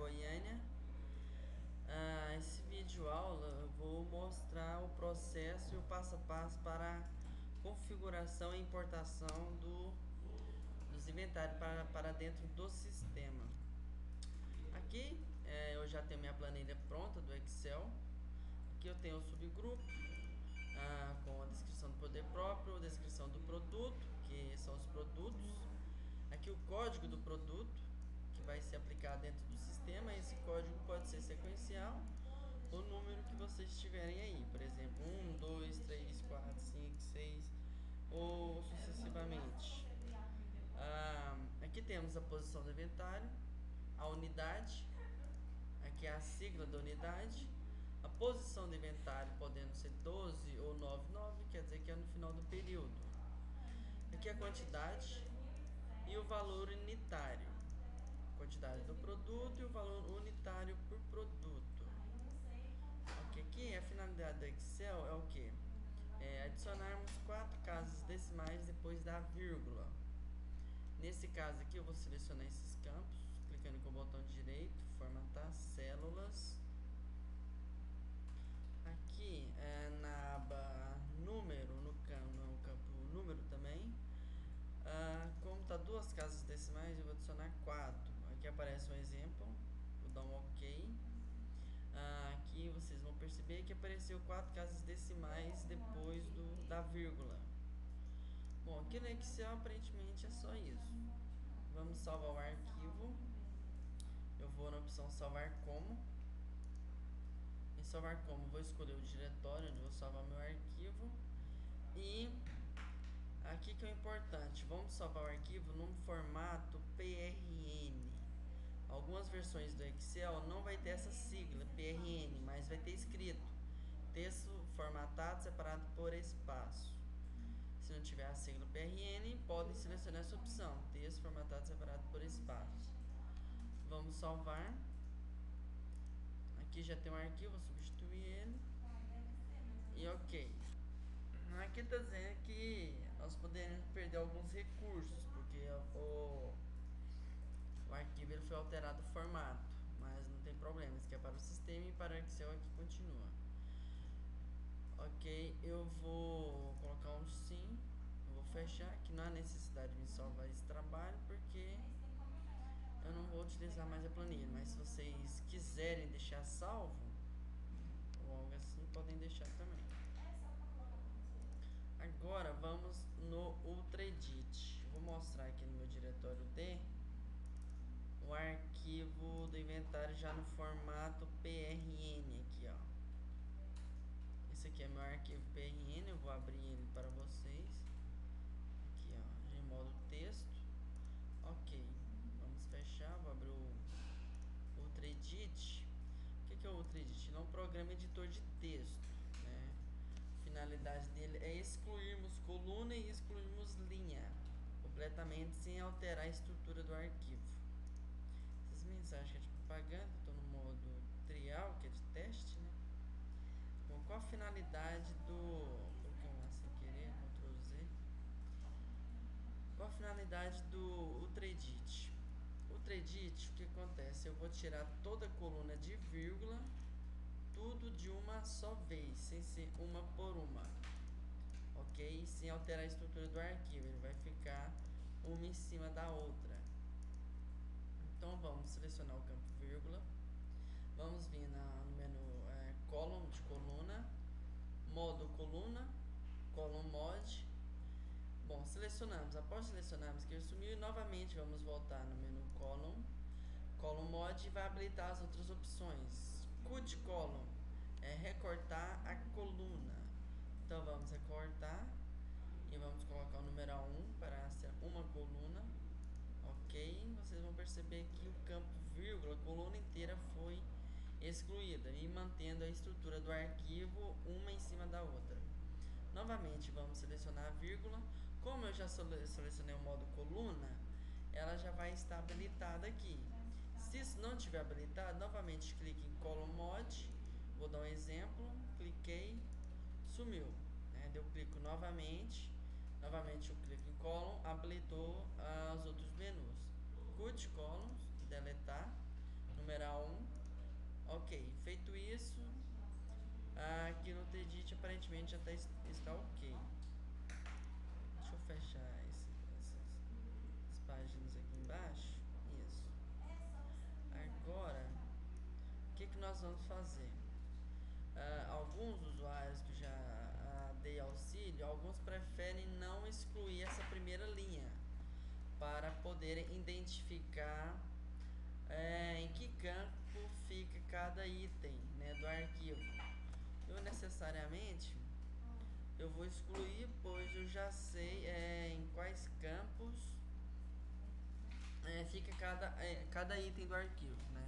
Goiânia. Esse vídeo aula eu vou mostrar o processo e o passo a passo para a configuração e importação dos inventários para dentro do sistema. Aqui eu já tenho minha planilha pronta do Excel. Aqui eu tenho o subgrupo com a descrição do poder próprio, a descrição do produto, que são os produtos. Aqui o código do produto, que vai ser aplicado dentro do sistema. Esse código pode ser sequencial, o número que vocês tiverem aí, por exemplo 1, 2, 3, 4, 5, 6 ou sucessivamente. Aqui temos a posição do inventário, a unidade, aqui é a sigla da unidade, a posição do inventário podendo ser 12 ou 99, quer dizer que é no final do período. Aqui a quantidade e o valor unitário, quantidade do produto e o valor unitário por produto. Aqui a finalidade do Excel é o que? Adicionarmos 4 casas decimais depois da vírgula. Nesse caso aqui eu vou selecionar esses campos, clicando com o botão direito, formatar células. Aqui na aba número, no campo número também, como está 2 casas decimais, eu vou adicionar 4. Aqui aparece um exemplo, vou dar um OK. Aqui vocês vão perceber que apareceu 4 casas decimais depois da vírgula. Bom, aqui no Excel aparentemente é só isso. Vamos salvar o arquivo. Eu vou na opção salvar como. Em salvar como, vou escolher o diretório onde vou salvar meu arquivo. E aqui que é o importante, vamos salvar o arquivo num formato PRN. Algumas versões do Excel não vai ter essa sigla PRN, mas vai ter escrito texto formatado separado por espaço. Se não tiver a sigla PRN, podem selecionar essa opção, texto formatado separado por espaço. Vamos salvar. Aqui já tem um arquivo, vou substituir ele. E OK. Aqui está dizendo que nós podemos perder alguns recursos, porque o arquivo ele foi alterado o formato, mas não tem problema, isso aqui é para o sistema e para o Excel aqui continua. OK, eu vou colocar um sim, eu vou fechar, que não há necessidade de me salvar esse trabalho, porque eu não vou utilizar mais a planilha, mas se vocês quiserem deixar salvo, ou algo assim, podem deixar também. Agora vamos no UltraEdit. Vou mostrar aqui no meu diretório D o arquivo do inventário já no formato PRN aqui, ó. Esse aqui é meu arquivo PRN, eu vou abrir ele para vocês. Aqui, ó, em modo texto. OK, vamos fechar, vou abrir o UltraEdit. O que é o UltraEdit? Ele é um programa editor de texto, né? A finalidade dele é excluirmos coluna e excluirmos linha completamente sem alterar a estrutura do arquivo. Essas mensagens que é de propaganda, estou no modo trial, que é de teste, né? Bom, qual a finalidade do... Coloquei lá sem querer, Ctrl Z. Qual a finalidade do UltraEdit? O UltraEdit, o que acontece? Eu vou tirar toda a coluna de vírgula, tudo de uma só vez, sem ser uma por uma. OK? Sem alterar a estrutura do arquivo, ele vai ficar uma em cima da outra. Então vamos selecionar o campo vírgula, vamos vir no menu column de coluna, modo coluna, column mod. Bom, selecionamos, após selecionarmos que ele sumiu, e novamente vamos voltar no menu column mod, e vai habilitar as outras opções. Cut column é recortar a coluna, então vamos recortar e vamos colocar o numeral 1 para ser uma coluna. OK, vocês vão perceber que o campo vírgula, a coluna inteira foi excluída, e mantendo a estrutura do arquivo uma em cima da outra. Novamente vamos selecionar a vírgula. Como eu já selecionei o modo coluna, ela já vai estar habilitada aqui. Se isso não estiver habilitado, novamente clique em column mod. Vou dar um exemplo, cliquei, sumiu, né? Eu clico novamente eu clico em column, habilitou os outros menus. Cut columns, deletar. numeral 1. Ok, feito isso, aqui no Tedit aparentemente já está ok. Deixa eu fechar essas páginas aqui embaixo. Isso. Agora, o que nós vamos fazer? Alguns usuários que já dei auxílio, alguns preferem não excluir essa primeira linha para poderem identificar em que campo fica cada item, né, do arquivo. Eu necessariamente eu vou excluir, pois eu já sei em quais campos fica cada item do arquivo, né?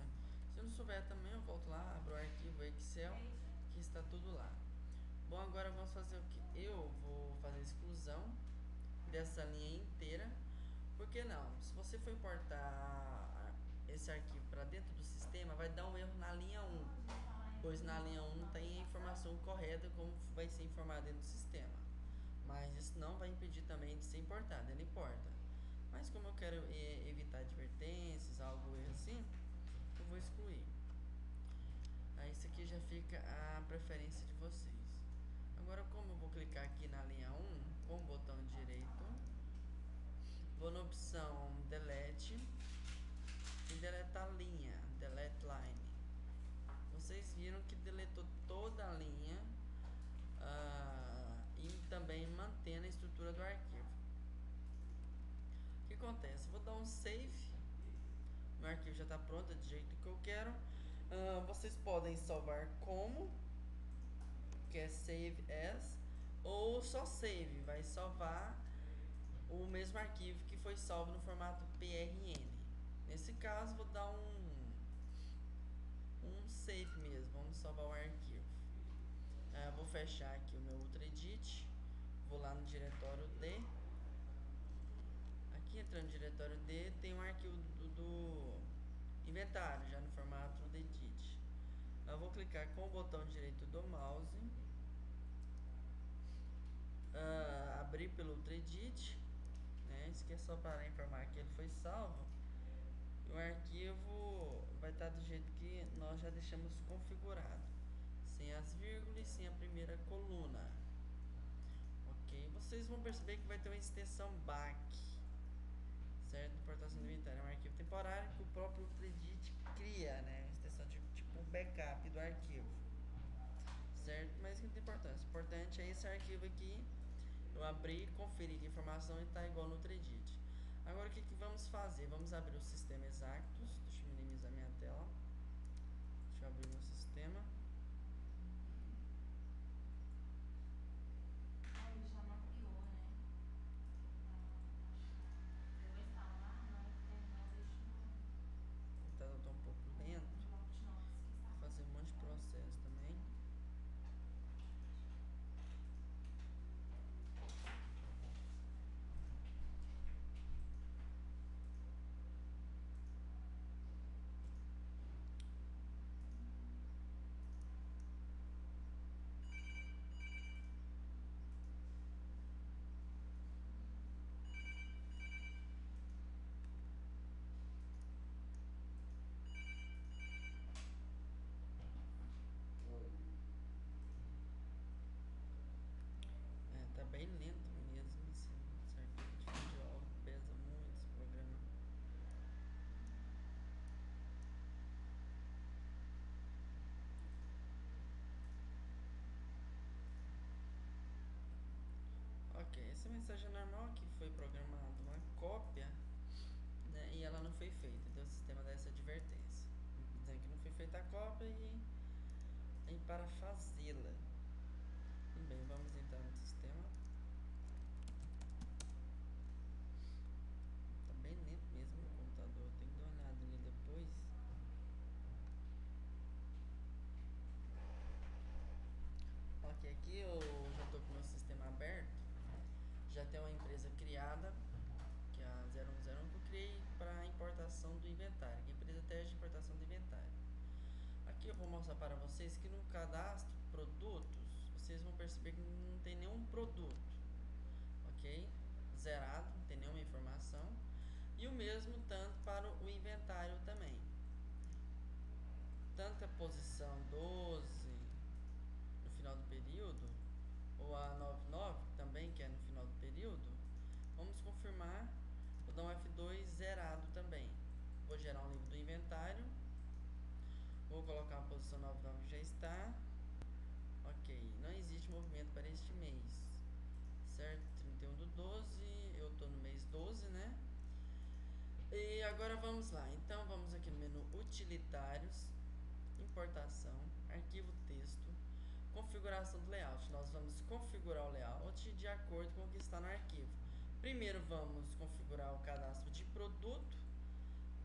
Se eu não souber também, eu volto lá, abro o arquivo Excel, que está tudo lá. Bom, agora vamos fazer o que? Eu vou fazer a exclusão dessa linha inteira. Por que não? Se você for importar esse arquivo para dentro do sistema, vai dar um erro na linha 1, pois na linha 1 não tem a informação correta como vai ser informado dentro do sistema. Mas isso não vai impedir também de ser importado, ele importa. Mas como eu quero evitar advertências, algo assim, eu vou excluir. Aí isso aqui já fica a preferência de vocês. Agora, como eu vou clicar aqui na linha 1 com o botão direito, vou na opção Delete e deletar linha, Delete Line. Vocês viram que deletou toda a linha e também mantendo a estrutura do arquivo. O que acontece? Vou dar um Save. Meu arquivo já está pronto, do jeito que eu quero. Vocês podem salvar como, que é Save As, ou só Save, vai salvar o mesmo arquivo que foi salvo no formato PRN. Nesse caso, vou dar um Save mesmo, vamos salvar o arquivo. Vou fechar aqui o meu Ultra Edit, vou lá no diretório D. Aqui entrando no diretório D, tem um arquivo do inventário, já no formato de Edit. Eu vou clicar com o botão direito do mouse, abrir pelo Ultra Edit, né? Isso aqui é só para informar que ele foi salvo. E o arquivo vai estar do jeito que nós já deixamos configurado, sem as vírgulas e sem a primeira coluna. Ok, vocês vão perceber que vai ter uma extensão BAC, certo? Importação do inventário é um arquivo temporário que o próprio Ultraedit cria, né? Uma extensão tipo um backup do arquivo, certo? Mas não tem importância. O importante é esse arquivo aqui. Eu abri, conferir que a informação está igual no Ultraedit. Agora o que vamos fazer? Vamos abrir o sistema Exactus. Deixa eu minimizar minha tela. Deixa eu abrir meu sistema. Ele já mapeou, né? Eu vou instalar, mas Tá um pouco lento. Vou fazer um monte de processo também. Tá bem lento mesmo esse arquivo de vídeo, pesa muito esse programa. Ok, essa mensagem normal aqui foi programada uma cópia, né, e ela não foi feita, então o sistema dá essa advertência, dizendo que não foi feita a cópia e para fazê-la. Bem, vamos entrar no sistema. Tá bem lento mesmo o computador, tem que dar uma olhada ali depois. Ok, aqui eu já estou com o meu sistema aberto. Já tem uma empresa criada, que é a 0101, que eu criei para importação do inventário, que é a empresa teste de importação do inventário. Aqui eu vou mostrar para vocês que no cadastro produtos, vocês vão perceber que não tem nenhum produto, ok? Zerado, não tem nenhuma informação. E o mesmo tanto para o inventário também. tanto a posição 12 no final do período, ou a 99 também, que é no final do período, vamos confirmar, vou dar um F2 zerado também. Vou gerar um livro do inventário, vou colocar a posição 99 que já está. Ok, não existe movimento para este mês, certo? 31/12, eu estou no mês 12, né? E agora vamos lá, então vamos aqui no menu utilitários, importação, arquivo texto, configuração do layout. Nós vamos configurar o layout de acordo com o que está no arquivo. Primeiro vamos configurar o cadastro de produto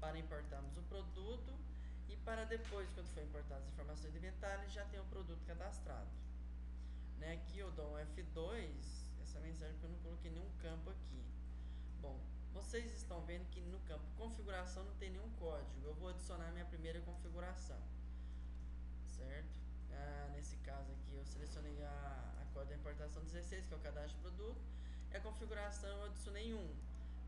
para importarmos o produto e para depois, quando for importar as informações do inventário, já tem o produto cadastrado. Né? Aqui eu dou um F2, essa mensagem porque eu não coloquei nenhum campo aqui. Bom, vocês estão vendo que no campo configuração não tem nenhum código. Eu vou adicionar minha primeira configuração, certo? Nesse caso aqui eu selecionei a código da importação 16, que é o cadastro de produto, e a configuração eu adicionei 1.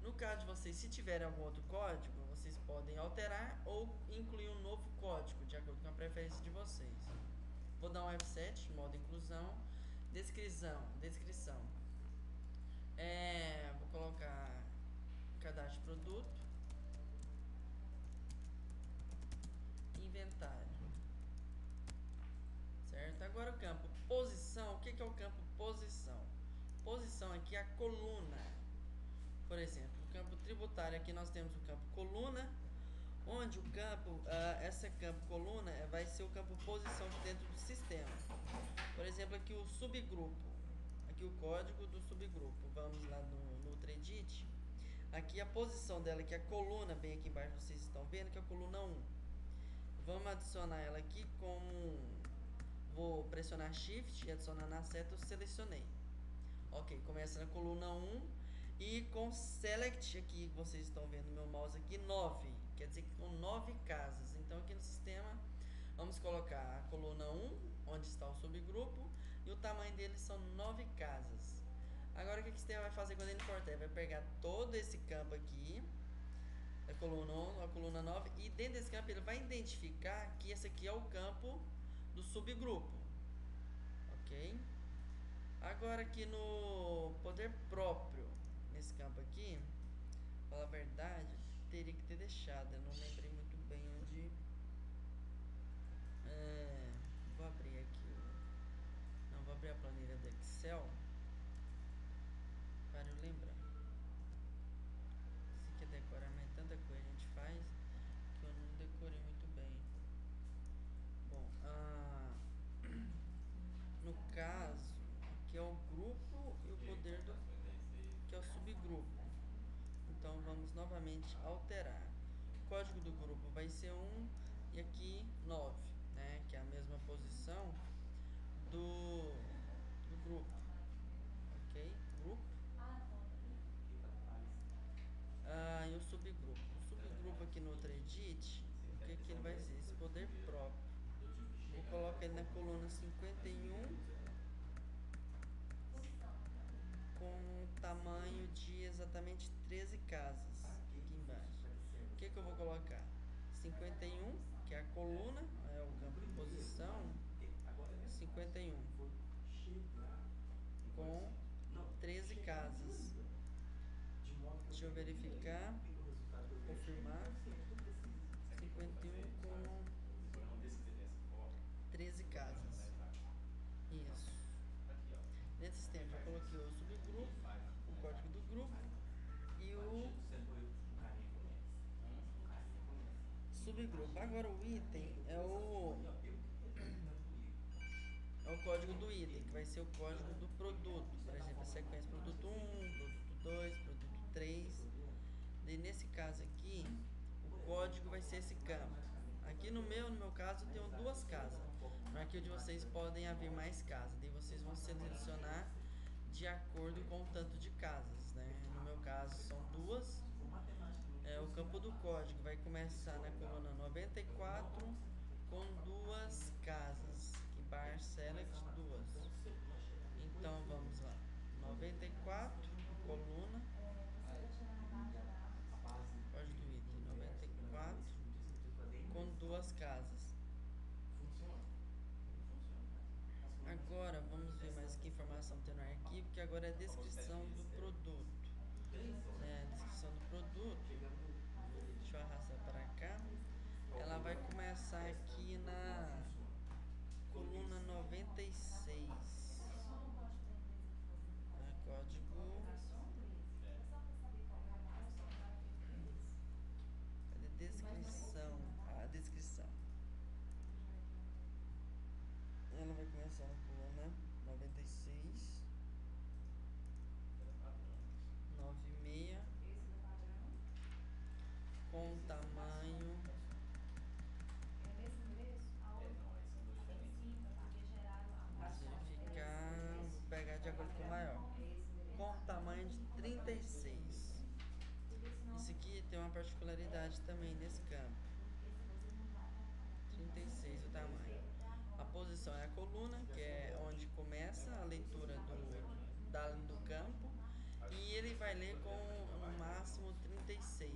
No caso de vocês, se tiverem algum outro código, vocês podem alterar ou incluir um novo código, de acordo com a preferência de vocês. Vou dar um F7, modo inclusão, descrição. Vou colocar cadastro de produto, inventário, certo? Agora o campo posição, o que é o campo posição? Posição aqui é a coluna. Por exemplo, o campo tributário, aqui nós temos o campo coluna, onde o campo, essa campo coluna vai ser o campo posição dentro do sistema. Por exemplo, aqui o subgrupo, aqui o código do subgrupo. Vamos lá no Tredit. Aqui a posição dela, que é a coluna, bem aqui embaixo vocês estão vendo, que é a coluna 1. Vamos adicionar ela aqui como... Vou pressionar Shift e adicionar na seta, eu selecionei. Ok, começa na coluna 1 e com Select aqui, vocês estão vendo no meu mouse aqui, 9. Quer dizer que com 9 casas. Então aqui no sistema, vamos colocar a coluna 1, onde está o subgrupo, e o tamanho dele são 9 casas. Agora o que o sistema vai fazer quando ele importar? Ele vai pegar todo esse campo aqui, a coluna 1, a coluna 9, e dentro desse campo ele vai identificar que esse aqui é o campo do subgrupo. Ok? Agora aqui no poder próprio, nesse campo aqui, pra falar a verdade, teria que ter deixado, eu não lembrei muito bem onde... vou abrir aqui, não, vou abrir a planilha do Excel para eu lembrar. Se quer decorar, mas tanta coisa a gente faz que eu não decorei muito bem. Bom, no caso, aqui é o grupo e o poder do... que é o subgrupo. Então vamos novamente alterar. O código do grupo vai ser 1 e aqui 9, né? Que é a mesma posição do grupo. Ok? Grupo. E o subgrupo. O subgrupo aqui no Tredit, o que ele vai ser? Esse poder próprio. Vou colocar ele na coluna 51 com tamanho de exatamente 13 casas aqui embaixo. O que eu vou colocar? 51, que é a coluna, é o campo de posição, 51 com 13 casas. Deixa eu verificar, confirmar. 51 com 13 casas. Isso. Nesse sistema eu coloquei o subgrupo, o código do grupo e o subgrupo. Agora o item é o código do item, que vai ser o código do produto. Por exemplo, a sequência produto 1, produto 2, produto 3. E nesse caso aqui, o código vai ser esse campo. Aqui no meu caso, eu tenho 2 casas. No arquivo de vocês podem haver mais casas. Daí vocês vão selecionar de acordo com o tanto de casas, né? No meu caso são 2. O campo do código vai começar na coluna 94 com 2 casas. Aqui bar select 2. Então vamos lá. 94, coluna, código do item 94 com 2 casas. informação que tem no arquivo, que agora é a descrição do produto. A descrição do produto, deixa eu arrastar para cá. Ela vai começar aqui na coluna 96. Código. Cadê descrição? A descrição. Ela vai começar na coluna 96. 96. Com tamanho. Verificar. Vou pegar de acordo com o maior. Com tamanho de 36. Isso aqui tem uma particularidade também nesse campo. 36 o tamanho. A posição é a coluna, que é onde começa a leitura do campo. E ele vai ler com no máximo 36.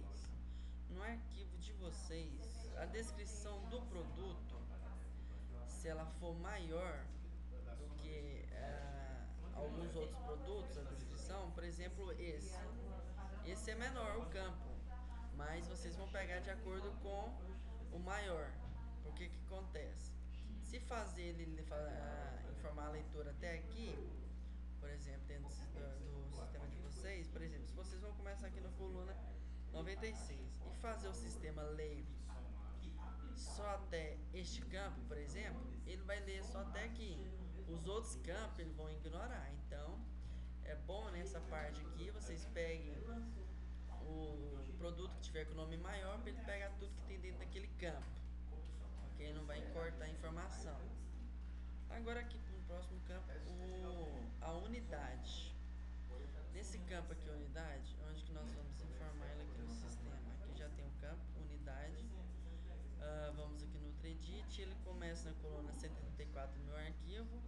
No arquivo de vocês, a descrição do produto, se ela for maior do que alguns outros produtos, a descrição, por exemplo, esse é menor o campo, mas vocês vão pegar de acordo com o maior. Porque que acontece? Se fazer ele informar a leitura até aqui, por exemplo, dentro do sistema de vocês, por exemplo, se vocês vão começar aqui na coluna 96 e fazer o sistema ler só até este campo, por exemplo, ele vai ler só até aqui. Os outros campos eles vão ignorar. Então, é bom nessa parte aqui vocês peguem o produto que tiver com o nome maior para ele pegar tudo que tem dentro daquele campo, ok? Não vai cortar a informação. Agora aqui no próximo campo, a unidade. Nesse campo aqui, unidade, onde que nós vamos informar ela aqui no sistema? Aqui já tem o campo, unidade. Vamos aqui no Tredit, ele começa na coluna 134 do meu arquivo.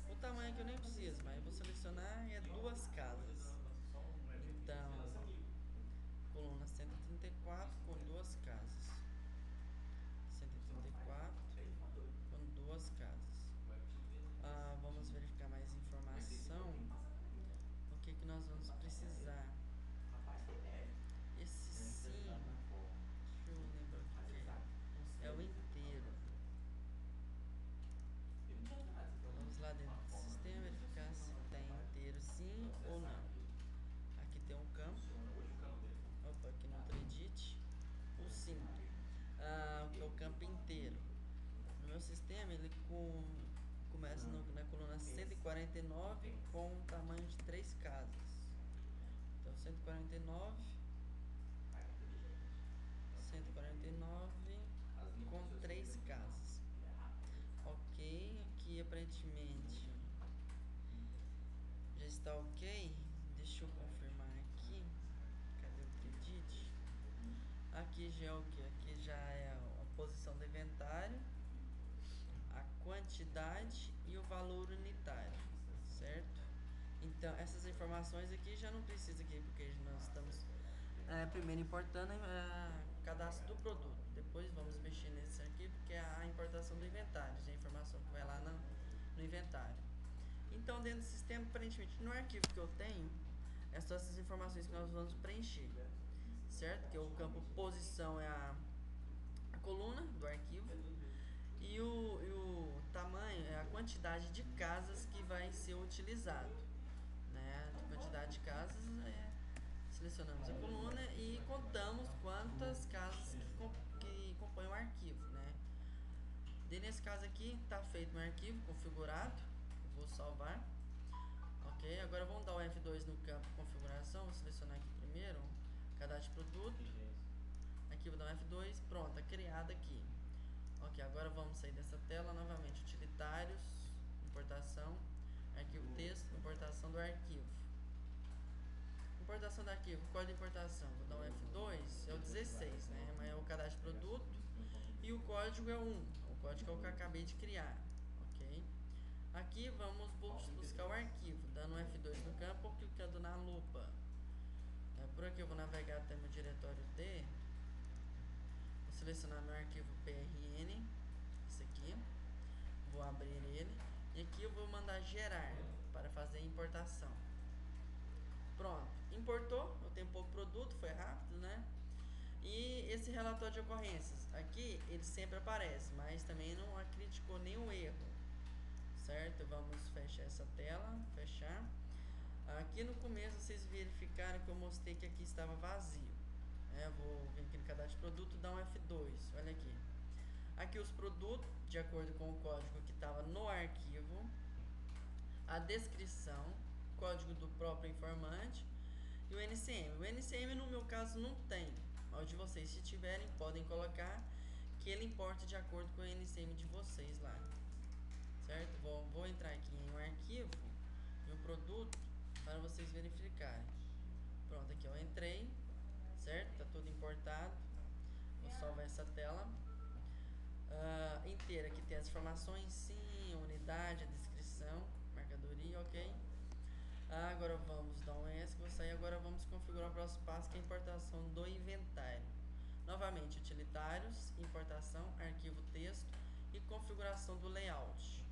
O tamanho aqui eu nem preciso, mas eu vou selecionar duas casas. Então, coluna 134 com duas casas. 134 com duas casas. Vamos verificar mais informação. O que nós vamos precisar? Esse sim, deixa eu lembrar o que é o inteiro. Vamos lá dentro do sistema verificar se tem inteiro sim ou não. Aqui tem um campo. Opa, aqui no Tredit, o sim, que é o campo inteiro. No meu sistema ele começa na coluna 149 com um tamanho de 3 casas. Então 149 com 3 casas. Ok, aqui aparentemente já está ok. Deixa eu confirmar aqui. Cadê o Tredit? Aqui já é o que? Aqui já é a posição do inventário, a quantidade e o valor unitário, certo? Então essas informações aqui já não precisa aqui, porque nós estamos primeiro importando cadastro do produto. Depois vamos mexer nesse arquivo que é a importação do inventário, a informação que vai lá no inventário. Então dentro do sistema, aparentemente no arquivo que eu tenho, são essas informações que nós vamos preencher, certo? Que o campo posição é a coluna do arquivo e o tamanho é a quantidade de casas que vai ser utilizado, né? A quantidade de casas selecionamos a coluna e contamos quantas casas que compõem o arquivo, né? Nesse caso aqui está feito meu arquivo configurado. Eu vou salvar. Ok, agora vamos dar o F2 no campo configuração. Vou selecionar aqui primeiro cadastro de produto. Aqui vou dar um F2, pronto, tá criado aqui. Ok, agora vamos sair dessa tela novamente. Utilitários, importação, arquivo texto, importação do arquivo. Importação do arquivo, código de importação. Vou dar um F2, é o 16, né? Mas é o cadastro de produto. E o código é 1, o código é o que eu acabei de criar. Ok? Aqui vamos buscar o arquivo, dando um F2 no campo, clicando na lupa. Por aqui eu vou navegar até meu diretório D. Vou selecionar meu arquivo PRN, esse aqui. Vou abrir ele. E aqui eu vou mandar gerar. para fazer a importação. Pronto, importou, eu tenho pouco produto, foi rápido, né? E esse relatório de ocorrências, aqui ele sempre aparece, mas também não criticou nenhum erro, certo? Vamos fechar essa tela, fechar. Aqui no começo vocês verificaram que eu mostrei que aqui estava vazio. Vou vir aqui no cadastro de produto, dar um F2, olha aqui. Aqui os produtos, de acordo com o código que estava no arquivo, a descrição, código do próprio informante e o NCM. O NCM no meu caso não tem, mas de vocês, se tiverem, podem colocar que ele importa de acordo com o NCM de vocês lá, certo? Vou entrar aqui em um arquivo, em um produto, para vocês verificarem. Pronto, aqui eu entrei, certo? Tá tudo importado. Vou salvar essa tela inteira. Aqui tem as informações, sim, a unidade, a descrição, mercadoria, ok? Agora vamos dar um ESC, vou sair. Agora vamos configurar o próximo passo, que é a importação do inventário. Novamente, utilitários, importação, arquivo texto e configuração do layout.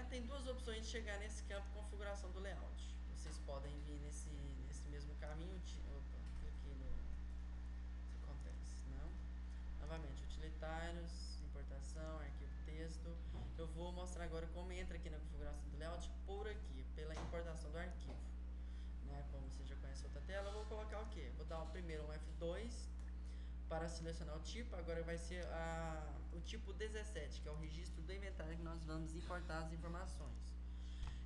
Tem duas opções de chegar nesse campo, configuração do layout. Vocês podem vir nesse mesmo caminho. Opa, aqui no... Isso acontece, não? Novamente, utilitários, importação, arquivo texto. Eu vou mostrar agora como entra aqui na configuração do layout por aqui, pela importação do arquivo, né? Como você já conhece outra tela, eu vou colocar o que? Vou dar primeiro um F2 para selecionar o tipo. Agora vai ser o tipo 17, que é o registro do inventário que nós vamos importar as informações.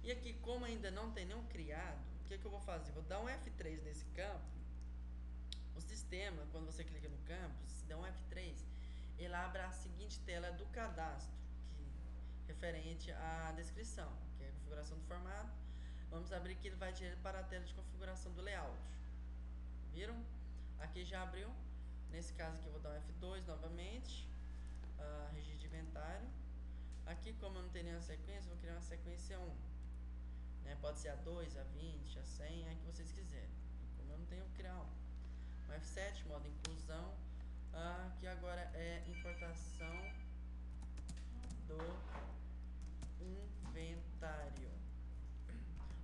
E aqui, como ainda não tem nenhum criado, o que eu vou fazer? Vou dar um F3 nesse campo. O sistema, quando você clica no campo, se der um F3, ele abre a seguinte tela do cadastro, referente à descrição, que é a configuração do formato. Vamos abrir aqui, ele vai direto para a tela de configuração do layout. Viram? Aqui já abriu. Nesse caso aqui eu vou dar um F2 novamente, registro de inventário. Aqui, como eu não tenho nenhuma sequência, eu vou criar uma sequência 1, né? Pode ser a 2, a 20, a 100, a que vocês quiserem. Como eu não tenho, eu vou criar um F7, modo inclusão. Aqui agora é importação do inventário.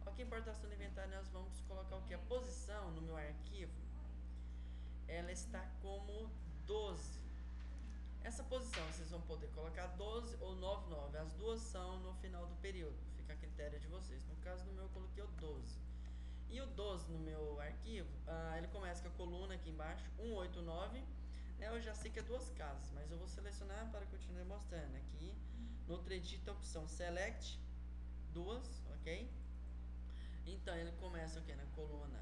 Ok, importação do inventário, nós vamos colocar o que? A posição no meu arquivo, ela está como 12. Essa posição vocês vão poder colocar 12 ou 99. As duas são no final do período, fica a critério de vocês. No caso do meu, eu coloquei o 12. E o 12 no meu arquivo, ele começa com a coluna aqui embaixo, 189. Eu já sei que é duas casas, mas eu vou selecionar para continuar mostrando. Aqui no outro edit, a opção Select, duas, ok? Então ele começa o que? Na coluna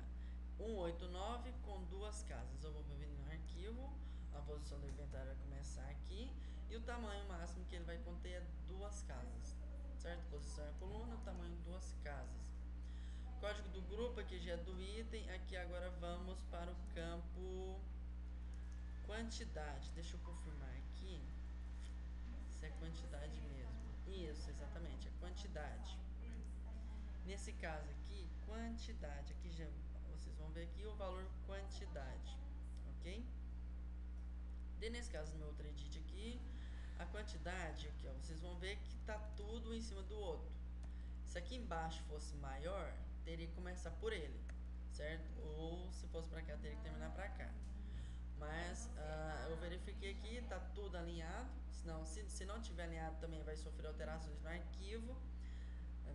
189 com duas casas. Eu vou vir no arquivo, a posição do inventário vai começar aqui e o tamanho máximo que ele vai conter é duas casas, certo? Posição é a coluna, tamanho duas casas. Código do grupo aqui já é do item. Aqui agora vamos para o campo quantidade. Deixa eu confirmar aqui se é quantidade mesmo. Isso, exatamente, é quantidade. Nesse caso aqui, quantidade. Aqui já vocês vão ver aqui o valor quantidade, ok? Nesse caso, no meu outro edit aqui, a quantidade aqui, ó, vocês vão ver que tá tudo em cima do outro. Se aqui embaixo fosse maior, teria que começar por ele, certo? Ou se fosse para cá, teria que terminar para cá. Mas eu verifiquei aqui, tá tudo alinhado. Se não tiver alinhado, também vai sofrer alterações no arquivo,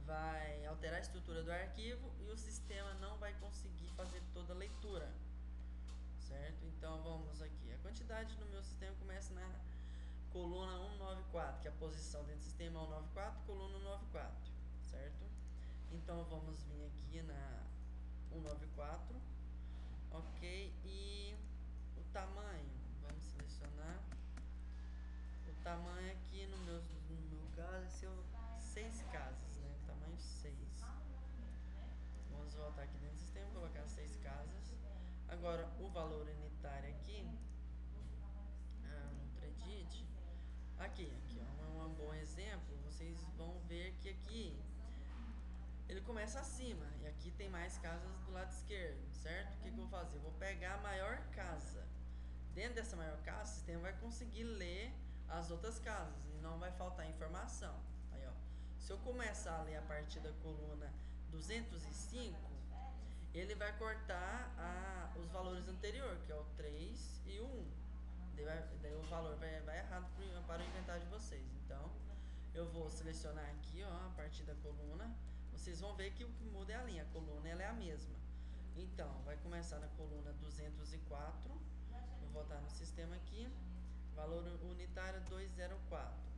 vai alterar a estrutura do arquivo e o sistema não vai conseguir fazer toda a leitura, certo? Então vamos aqui, a quantidade no meu sistema começa na coluna 194, que é a posição dentro do sistema 194, coluna 194, certo? Então vamos vir aqui na 194, ok? E o tamanho, vamos selecionar o tamanho aqui no meu caso, esse é o 6 casas, né? Tamanho 6. Vamos voltar aqui dentro do sistema, colocar 6 casas. Agora o valor unitário aqui, no Predit, aqui ó, um bom exemplo. Vocês vão ver que aqui ele começa acima e aqui tem mais casas do lado esquerdo, certo? O que eu vou fazer? Eu vou pegar a maior casa. Dentro dessa maior casa, o sistema vai conseguir ler as outras casas e não vai faltar informação. Aí, ó, Se eu começar a ler a partir da coluna 205, ele vai cortar os valores anteriores, que é o 3 e o 1. Daí o valor vai errado para o inventário de vocês. Então, eu vou selecionar aqui, ó, a partir da coluna. Vocês vão ver que o que muda é a linha. A coluna ela é a mesma. Então, vai começar na coluna 204. Vou voltar no sistema aqui. Valor unitário 204.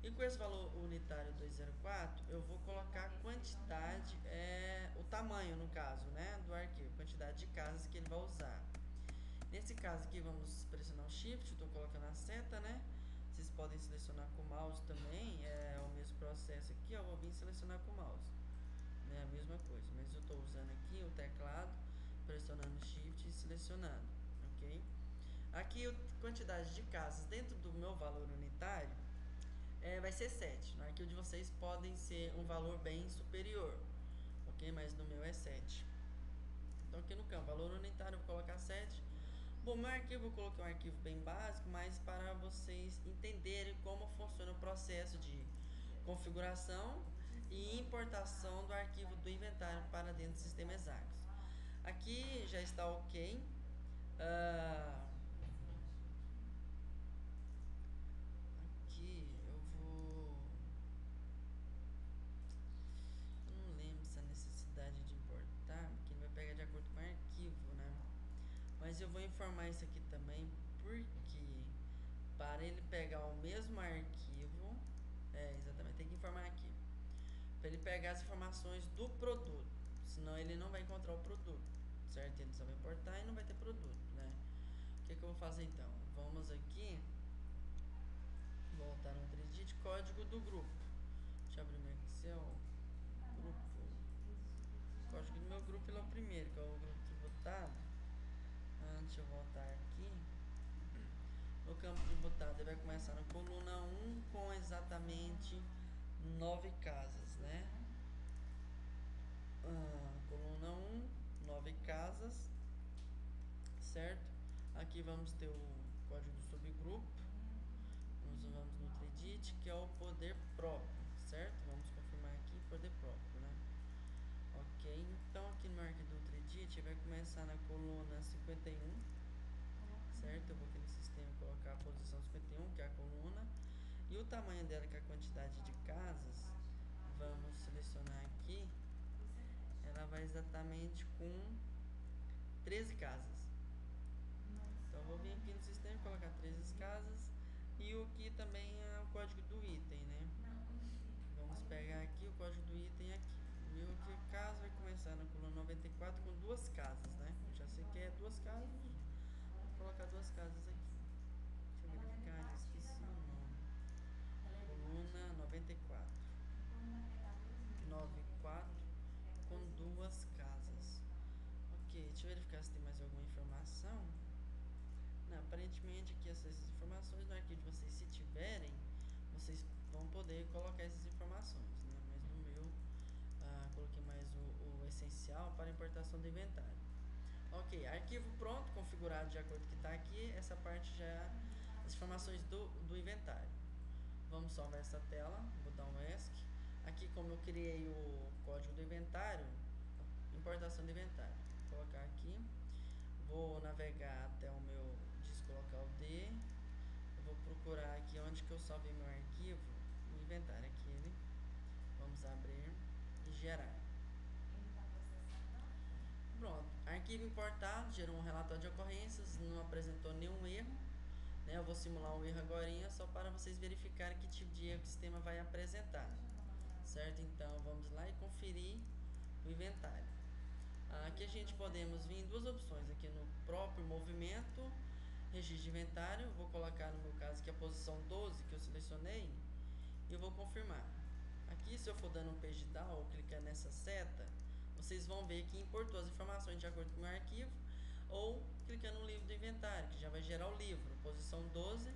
E com esse valor unitário 204, eu vou colocar a quantidade, o tamanho no caso, né, do arquivo, quantidade de casas que ele vai usar. Nesse caso aqui, vamos pressionar o Shift, estou colocando a seta, né? Vocês podem selecionar com o mouse também, é o mesmo processo aqui, ó, vou vir selecionar com o mouse, né? A mesma coisa, mas eu estou usando aqui o teclado, pressionando Shift e selecionando, ok? Aqui, a quantidade de casas dentro do meu valor unitário vai ser 7. No arquivo de vocês podem ser um valor bem superior, ok? Mas no meu é 7. Então, aqui no campo, valor unitário, eu vou colocar 7. Bom, meu arquivo, eu coloquei um arquivo bem básico, mas para vocês entenderem como funciona o processo de configuração e importação do arquivo do inventário para dentro do sistema Exact. Aqui já está ok. Aqui eu vou... Eu não lembro essa necessidade de importar, porque ele vai pegar de acordo com o arquivo, né? Mas eu vou informar isso aqui também, porque para ele pegar o mesmo arquivo, exatamente, tem que informar aqui, para ele pegar as informações do produto, senão ele não vai encontrar o produto, certo? Ele só vai importar e não vai ter produto, né? O que eu vou fazer então? Vamos aqui, voltar no 3D, código do grupo. Deixa eu abrir meu Excel, grupo, o código do meu grupo ele é o primeiro, que é o grupo tributado. Deixa eu voltar aqui. No campo tributado ele vai começar na coluna 1 com exatamente 9 casas, né? Coluna 1, 9 casas, certo? Aqui vamos ter o código do subgrupo. Vamos no Tredit, que é o poder próprio, certo? Vamos confirmar aqui poder próprio, né? Ok, então aqui no arquivo do Tredit vai começar na coluna 51, certo? Eu vou aqui no sistema colocar a posição 51, que é a coluna, e o tamanho dela, que é a quantidade de casas, vamos selecionar aqui, ela vai exatamente com 13 casas. Então eu vou vir aqui no sistema e colocar 13 casas, e o que também é o código do item, né? Vamos pegar aqui o código do item aqui. Viu que casa vai começar na coluna 94 com 2 casas, né? Eu já sei que é 2 casas, vou colocar 2 casas aqui. Deixa eu verificar, esqueci o nome. Coluna 94. 94 com 2 casas. Ok, deixa eu verificar se tem mais alguma informação. Não, aparentemente aqui essas informações no arquivo de vocês, se tiverem, vocês vão poder colocar essas informações, né? Mas no meu, coloquei mais o essencial para importação do inventário. Ok, arquivo pronto, configurado de acordo com o que está aqui. Essa parte já é as informações do inventário. Vamos salvar essa tela, vou dar um ESC. Aqui, como eu criei o código do inventário, importação do inventário, vou colocar aqui. Vou navegar até o meu disco local D. Eu vou procurar aqui onde que eu salvei meu arquivo. O inventário aqui, ele. Vamos abrir e gerar. Pronto, arquivo importado, gerou um relatório de ocorrências, não apresentou nenhum erro, né? Eu vou simular um erro agora só para vocês verificarem que tipo de erro o sistema vai apresentar, certo? Então vamos lá e conferir o inventário. Aqui a gente podemos vir em duas opções, aqui no próprio movimento, registro de inventário, vou colocar no meu caso aqui a posição 12 que eu selecionei e eu vou confirmar. Aqui, se eu for dando um page down ou clicar nessa seta, vocês vão ver que importou as informações de acordo com o meu arquivo, ou clicando no livro do inventário, que já vai gerar o livro, posição 12.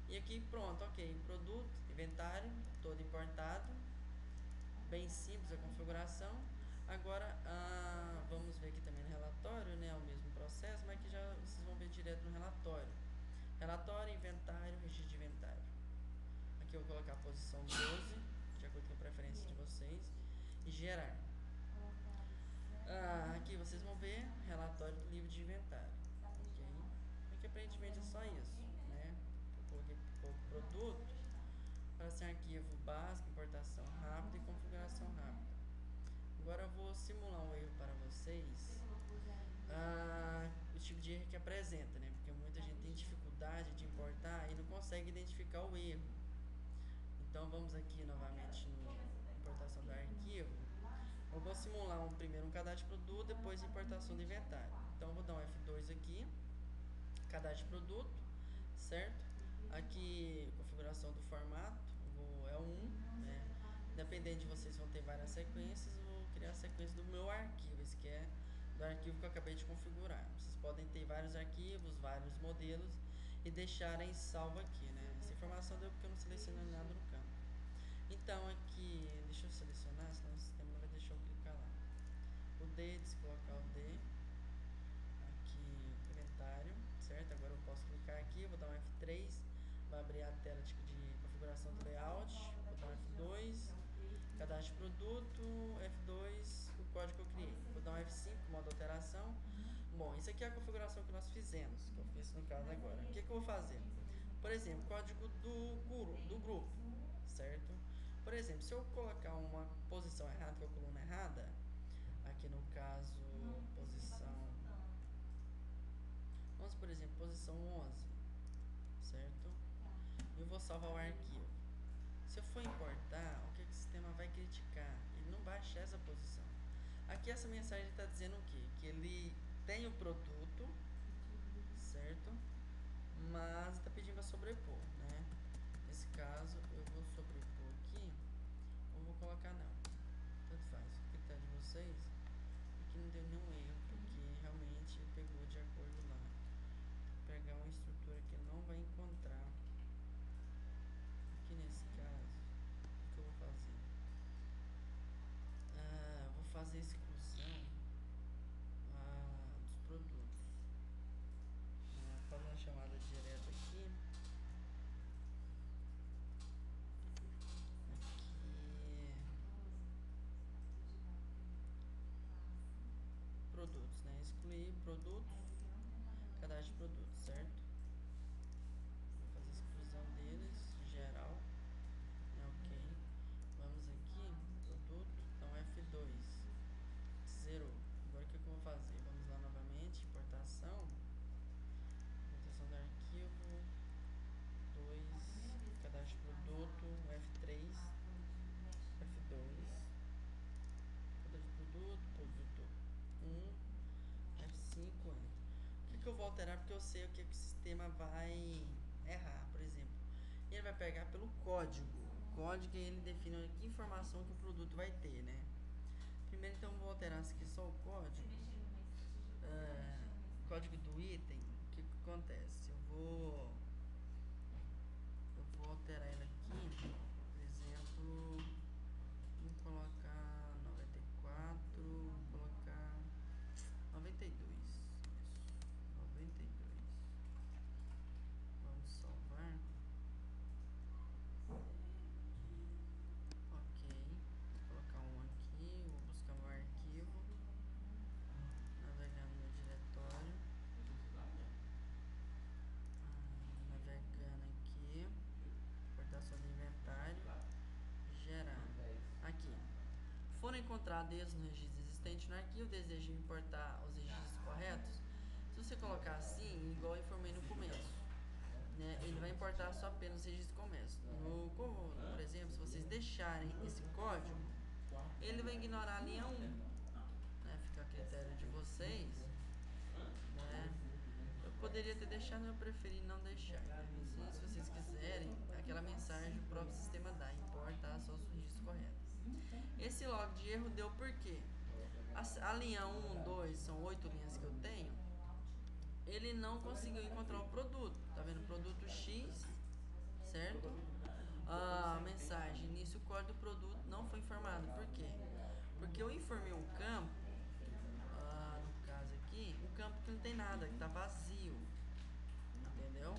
E aqui pronto, ok, produto, inventário, todo importado, bem simples a configuração. Agora, vamos ver aqui também no relatório, né, o mesmo processo, mas aqui já vocês vão ver direto no relatório. Relatório, inventário, registro de inventário. Aqui eu vou colocar a posição 12. de acordo com a preferência de vocês, e gerar. Aqui vocês vão ver relatório do livro de inventário, ok? Aqui aparentemente é só isso, né? Eu coloquei pouco produto para ser arquivo básico, importação rápida e configuração rápida. Agora eu vou simular um erro para vocês, o tipo de erro que apresenta, né? Porque muita gente tem dificuldade de importar e não consegue identificar o erro. Então vamos aqui novamente no importação do arquivo. Eu vou simular primeiro um cadastro de produto, depois importação do inventário. Então eu vou dar um F2 aqui, cadastro de produto, certo? Aqui configuração do formato, é o 1, né? Independente de vocês vão ter várias sequências, eu vou criar a sequência do meu arquivo, esse que é do arquivo que eu acabei de configurar. Vocês podem ter vários arquivos, vários modelos e deixarem salvo aqui, né? Essa informação deu porque eu não selecionei nada no campo. Então aqui, deixa eu selecionar, senão o sistema não vai deixar eu clicar lá. O D, descolocar o D. Aqui, inventário, certo? Agora eu posso clicar aqui, vou dar um F3, vai abrir a tela de configuração do layout, vou dar um F2, cadastro de produto, F2, o código que eu criei. Vou dar um F5, modo alteração. Bom, isso aqui é a configuração que nós fizemos, que eu fiz no caso agora. O que eu vou fazer? Por exemplo, código do grupo, certo? Por exemplo, se eu colocar uma posição errada, com a coluna errada, aqui no caso, posição, vamos por exemplo, posição 11, certo? Eu vou salvar o arquivo. Se eu for importar, o que o sistema vai criticar? Ele não vai achar essa posição. Aqui essa mensagem está dizendo o quê? Que ele tem o produto, certo? Mas está pedindo para sobrepor, né? Nesse caso, eu vou sobrepor aqui, ou vou colocar não. Tanto faz, o critério de vocês. Aqui não deu nenhum erro, porque realmente ele pegou de acordo lá. Vou pegar uma estrutura que ele não vai encontrar. Aqui nesse caso, o que eu vou fazer? Vou fazer exclusão dos produtos. Fazer uma chamada direta aqui. Produtos, né? Excluir produtos, cadastro de produtos, certo? Vou fazer exclusão deles, geral, ok. Vamos aqui, produto, então F2, zerou. Agora o que eu vou fazer? Vamos lá novamente, importação do arquivo, 2, cadastro de produto, F3, F2, cadastro de produto 1, F5, enter. O que eu vou alterar? Porque eu sei o que o sistema vai errar, por exemplo. Ele vai pegar pelo código. O código ele define que informação que o produto vai ter, né? Primeiro, então, eu vou alterar aqui só o código. Código do item. O que acontece? Eu vou alterar ele aqui. Por exemplo, vamos colocar 94, vou colocar 92. Isso, 92. Vamos salvar. Ok, vou colocar um aqui, vou buscar meu arquivo, navegar no meu diretório, navegando aqui, importação do inventário, gerar. Aqui, foram encontrados erros no registro existente no arquivo, desejo importar os registros corretos. Se você colocar assim, igual eu informei no começo, né, ele vai importar só apenas os registros começo. Por exemplo, se vocês deixarem esse código, ele vai ignorar a linha 1, né, fica a critério de vocês, né. Eu poderia ter deixado, mas eu preferi não deixar, né? Assim, se vocês quiserem, aquela mensagem o próprio sistema dá, importar só os registros corretos. Esse log de erro deu por quê? A linha 1, 2, são 8 linhas que eu tenho, ele não conseguiu encontrar o produto. Tá vendo? Produto X, certo? A mensagem início código do produto não foi informado. Por quê? Porque eu informei um campo, no caso aqui, um campo que não tem nada, que tá vazio. Entendeu?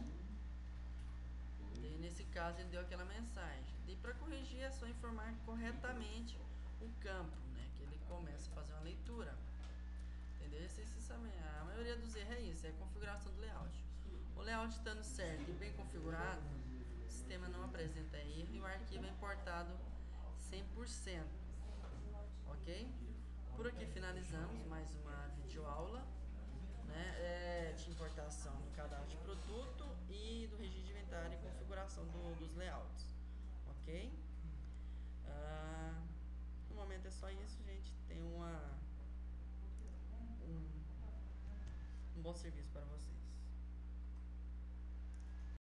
nesse caso ele deu aquela mensagem. E para corrigir é só informar corretamente o campo, né? Que ele começa a fazer uma leitura. Entendeu? A maioria dos erros é isso, é a configuração do layout. O layout estando certo e bem configurado, o sistema não apresenta erro e o arquivo é importado 100%. Ok? Por aqui finalizamos mais uma videoaula, né, de importação do cadastro de produto e do registro de inventário e configuração dos layouts. Ok? No momento é só isso, gente. Tem um bom serviço para vocês.